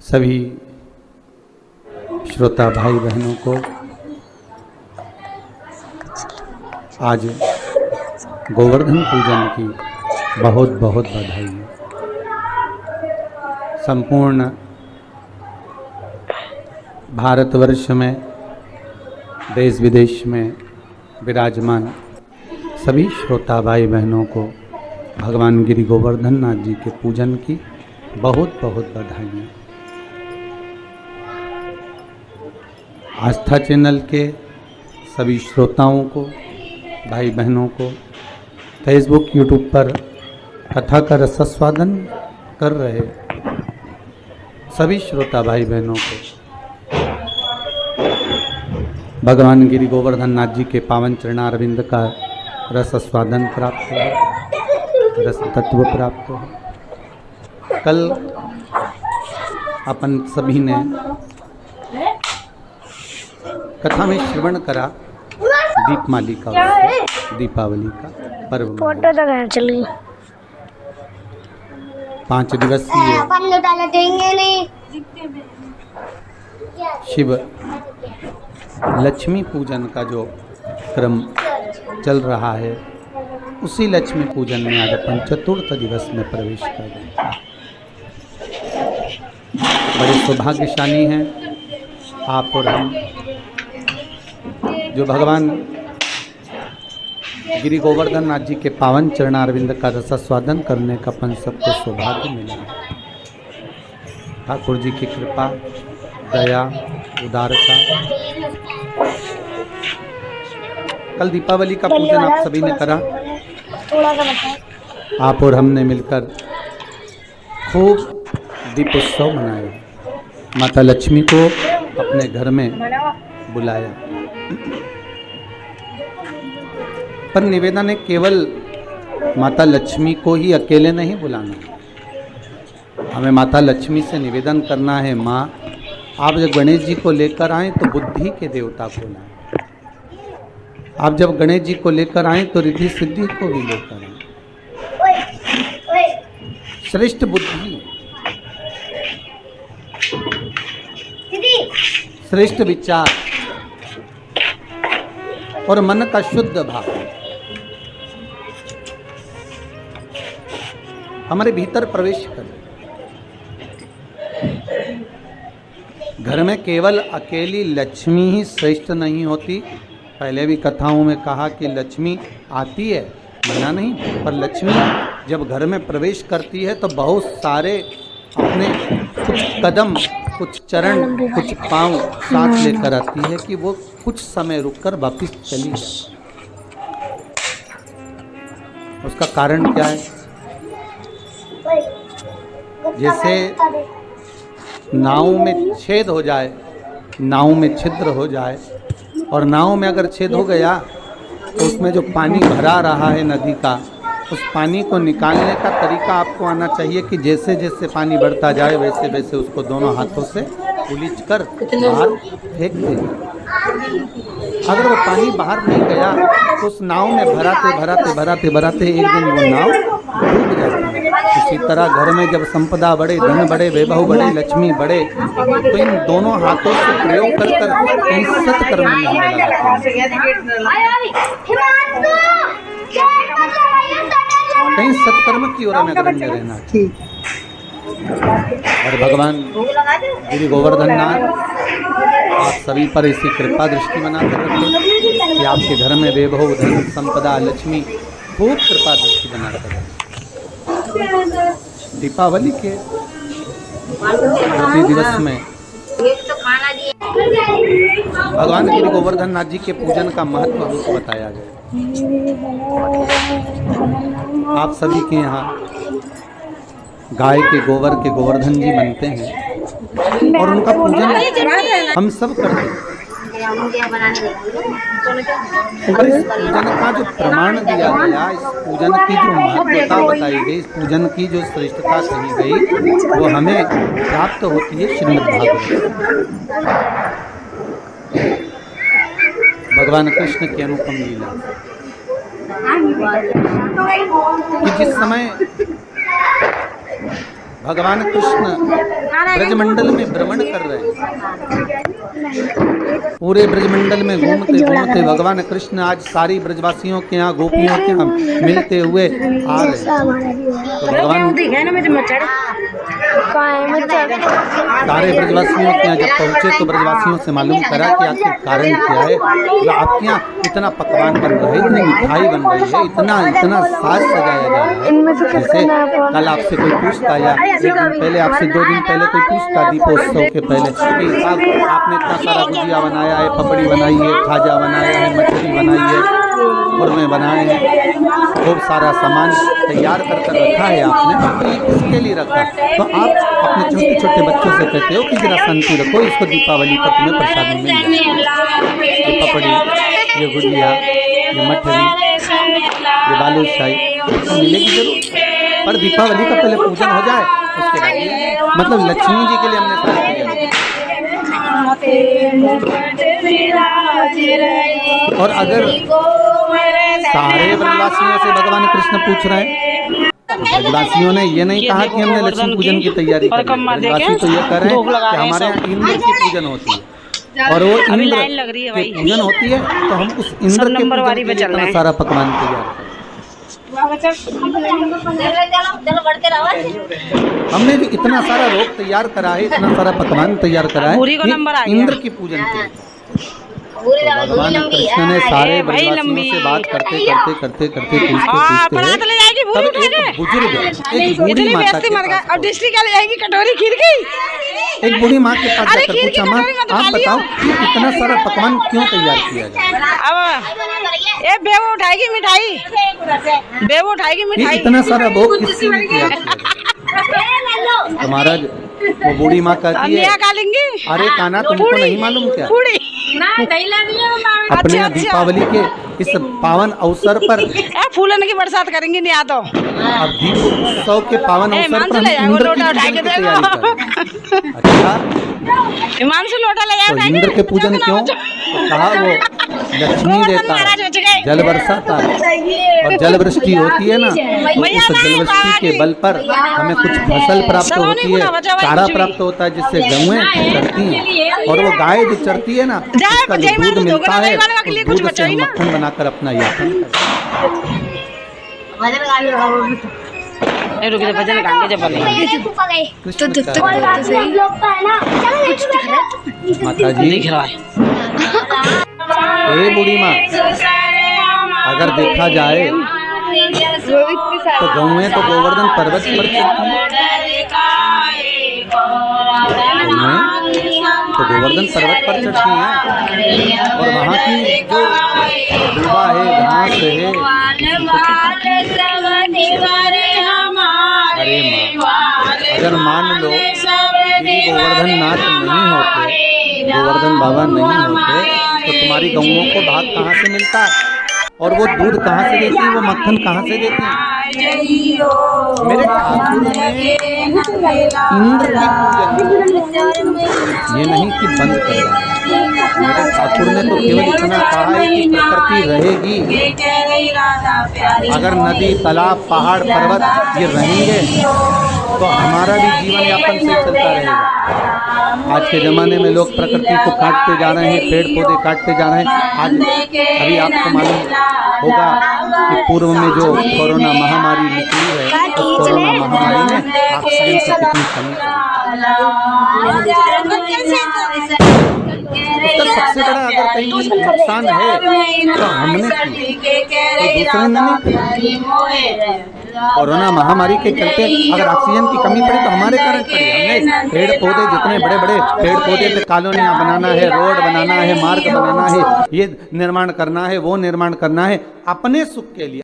सभी श्रोता भाई बहनों को आज गोवर्धन पूजन की बहुत बहुत बधाई। संपूर्ण भारतवर्ष में देश विदेश में विराजमान सभी श्रोता भाई बहनों को भगवान गिरि गोवर्धन नाथ जी के पूजन की बहुत बहुत बधाई। आस्था चैनल के सभी श्रोताओं को, भाई बहनों को, फेसबुक यूट्यूब पर कथा का रसास्वादन कर रहे सभी श्रोता भाई बहनों को भगवान गिरि गोवर्धन नाथ जी के पावन चरणारविंद का रसास्वादन प्राप्त हो, रस तत्व प्राप्त हो। कल अपन सभी ने कथा में श्रवण करा दीपमाली का, दीपावली का पर्व। फोटो तो घर चली 5 दिवसीय शिव लक्ष्मी पूजन का जो क्रम चल रहा है, उसी लक्ष्मी पूजन में आज अपन चतुर्थ दिवस में प्रवेश कर गए। बड़े सौभाग्यशाली हैं आप और हम, जो भगवान गिरि गोवर्धन नाथ जी के पावन चरणारविंद का रसास्वादन करने का अपन सबको सौभाग्य मिला है। ठाकुर जी की कृपा, दया, उदारता। कल दीपावली का पूजन आप सभी ने करा। आप और हमने मिलकर खूब दीपोत्सव मनाया, माता लक्ष्मी को अपने घर में बुलाया। पर निवेदन है, केवल माता लक्ष्मी को ही अकेले नहीं बुलाना, हमें माता लक्ष्मी से निवेदन करना है, माँ आप जब गणेश जी को लेकर आएँ तो बुद्धि के देवता को लाएं। आप जब गणेश जी को लेकर आएँ तो रिद्धि सिद्धि को भी लेकर आएँ। श्रेष्ठ बुद्धि, श्रेष्ठ विचार और मन का शुद्ध भाव हमारे भीतर प्रवेश कर। घर में केवल अकेली लक्ष्मी ही श्रेष्ठ नहीं होती। पहले भी कथाओं में कहा कि लक्ष्मी आती है, मना नहीं, पर लक्ष्मी जब घर में प्रवेश करती है तो बहुत सारे अपने कुछ कदम, कुछ चरण, कुछ पांव साथ लेकर आती है कि वो कुछ समय रुककर वापस चली जाए। उसका कारण क्या है? जैसे नाव में छेद हो जाए, नाव में छिद्र हो जाए, और नाव में अगर छेद हो गया तो उसमें जो पानी भरा रहा है नदी का, उस पानी को निकालने का तरीका आपको आना चाहिए कि जैसे जैसे पानी बढ़ता जाए वैसे वैसे उसको दोनों हाथों से उलीच कर बाहर फेंक दें। अगर वो पानी बाहर नहीं गया तो उस नाव में भराते भराते भराते भराते एक दिन वो नाव डूब जाती है। इसी तरह घर में जब संपदा बढ़े, धन बढ़े, वैभव बढ़े, लक्ष्मी बढ़े, तो इन दोनों हाथों से प्रयोग कर कर इन सत्कर्म में हमें लगाते हैं। कहीं सत्कर्म की ओर हमें अग्रण्य रहना चाहिए। और भगवान गिरि गोवर्धन नाथ आप सभी पर ऐसी कृपा दृष्टि बनाकर रखें कि आपके घर में वैभव, धन, संपदा, लक्ष्मी खूब कृपा दृष्टि बनाकर रखें। दीपावली के प्रति दिवस में भगवान गिरि गोवर्धन नाथ जी के पूजन का महत्व हमको बताया गया। आप सभी के यहाँ गाय के गोबर के गोवर्धन जी बनते हैं और उनका पूजन हम सब करते हैं। और इस पूजन का जो प्रमाण दिया गया, इस पूजन की जो महत्वता बताई गई, इस पूजन की जो श्रेष्ठता कही गई, वो हमें प्राप्त होती है श्रीमद्भागवत, भगवान कृष्ण की अनुपम लीला। कि जिस समय भगवान कृष्ण ब्रजमंडल में भ्रमण कर रहे हैं, पूरे ब्रजमंडल में घूमते घूमते भगवान कृष्ण आज सारी ब्रजवासियों के यहाँ, गोपियों के यहाँ मिलते हुए आ रहे हैं। तो भगवान सारे ब्रजवासियों के यहाँ जब पहुँचे तो ब्रजवासियों से मालूम करा कि आखिर कारण क्या है, जो आपके यहाँ इतना पकवान बन रहा है, इतनी मिठाई बन रही है, इतना इतना साज सजाया जा रहा है। जैसे कल आपसे कोई पूछता या एक दिन पहले, आपसे 2 दिन पहले कोई पूछता दीपोत्सव के पहले कि साहब आपने इतना सारा गुजिया बनाया है, पपड़ी बनाई है, खाजा बनाया है, मछली बनाई है, खुरमे बनाए हैं, खूब सारा सामान तैयार कर कर रखा है आपने, तो ये किसके लिए रखा? तो आप अपने छोटे छोटे बच्चों से कहते हो कि जरा शांति रखो, इसको दीपावली पर तुम्हें प्रसाद मिल जाए। ये पपड़ी, ये गुजिया, ये मठरी, ये बालूशाही तो मिलेगी जरूर, पर दीपावली का पहले पूजन हो जाए उसके बाद, मतलब लक्ष्मी जी के लिए हमने सारा किया। और अगर सारे ब्रजवासियों से भगवान कृष्ण पूछ रहे हैं, ब्रजवासियों ने ये नहीं कहा कि हमने लक्ष्मी पूजन की तैयारी की, ब्रजवासी तो ये कर रहे हैं कि हमारे यहाँ इंद्र की पूजन होती है और वो इंद्र की पूजन होती है, तो हम उस इंद्र के पूजन के लिए इतना सारा पकवान तैयार करें। हमने जो इतना सारा रोग तैयार करा है, इतना सारा पकवान तैयार करा है इंद्र की पूजन के लिए। तो भगवान कृष्ण ने सारे ब्रजवासियों से बात करते करते करते करते पूछते तब एक बुजुर्ग, एक बूढ़ी माता के पास, एक बूढ़ी माँ के पास जाकर पूछा, माँ आप बताओ कि इतना सारा पकवान क्यों तैयार किया जाए? ये बेवो उठाएगी मिठाई, बेवो उठाएगी मिठाई, इतना सारा भोग किसके लिए तैयार किया जाए? तो महाराज वो बूढ़ी माँ कहती है, अरे कान्हा तुमको नहीं मालूम क्या, अपने यहाँ दीपावली के इस पावन अवसर पर फूलन की बरसात करेंगे, नहीं आता अब दीपोत्सव के पावन अवसर पर हम इंद्र की पूजन की तैयारी करें। अच्छा, हिमांशु लोटा ले तो इंद्र के पूजन क्यों? कहा वो लक्ष्मी देता है, जल बरसाता है, और जल वृष्टि होती है ना, उस जल वृष्टि के बल पर हमें कुछ फसल प्राप्त होती है, चारा प्राप्त होता है, जिससे गौएं चरती हैं, और वो गाय जो चरती है ना, उसका जो दूध मिलता है, उस दूध से हम मक्खन बनाकर अपना यापन करते हैं। भजन माता जी, ए बूढ़ी माँ, अगर देखा जाए तो गौएं तो गोवर्धन पर्वत पर चढ़ती हैं, तो गोवर्धन पर्वत पर चढ़ती हैं, और वहाँ की जो दुबा है, घास है, अरे माँ, अगर मान लो कि गोवर्धन नाथ नहीं होते, गोवर्धन बाबा नहीं होते, तो तुम्हारी गौओं को भाग कहाँ से मिलता है, और वो दूध कहाँ से देती है, वो मक्खन कहाँ से देती है? मेरे ठाकुर ने इंद्र की पूजन, ये नहीं कि बंद कर रहा है, मेरे ठाकुर ने तो केवल इतना कहा है कि प्रकृति रहेगी, अगर नदी, तालाब, पहाड़, पर्वत ये रहेंगे तो हमारा भी जीवन यापन से चलता रहेगा। आज के ज़माने में लोग प्रकृति को काटते जा रहे हैं, पेड़ पौधे काटते जा रहे हैं। आज अभी आपको मालूम होगा कि पूर्व में जो कोरोना महामारी निकली है, उस कोरोना महामारी में ऑक्सीजन की कितनी कमी उसका सबसे बड़ा अगर कहीं नुकसान है तो हमने की, तो दूसरे ने नहीं किया। कोरोना महामारी के चलते अगर ऑक्सीजन की कमी पड़ी तो हमारे कारण पड़ी। हमने पेड़ पौधे, जितने बड़े बड़े पेड़ पौधे थे, कॉलोनियाँ बनाना है, रोड बनाना है, मार्ग बनाना है, ये निर्माण करना है, वो निर्माण करना है, अपने सुख के लिए।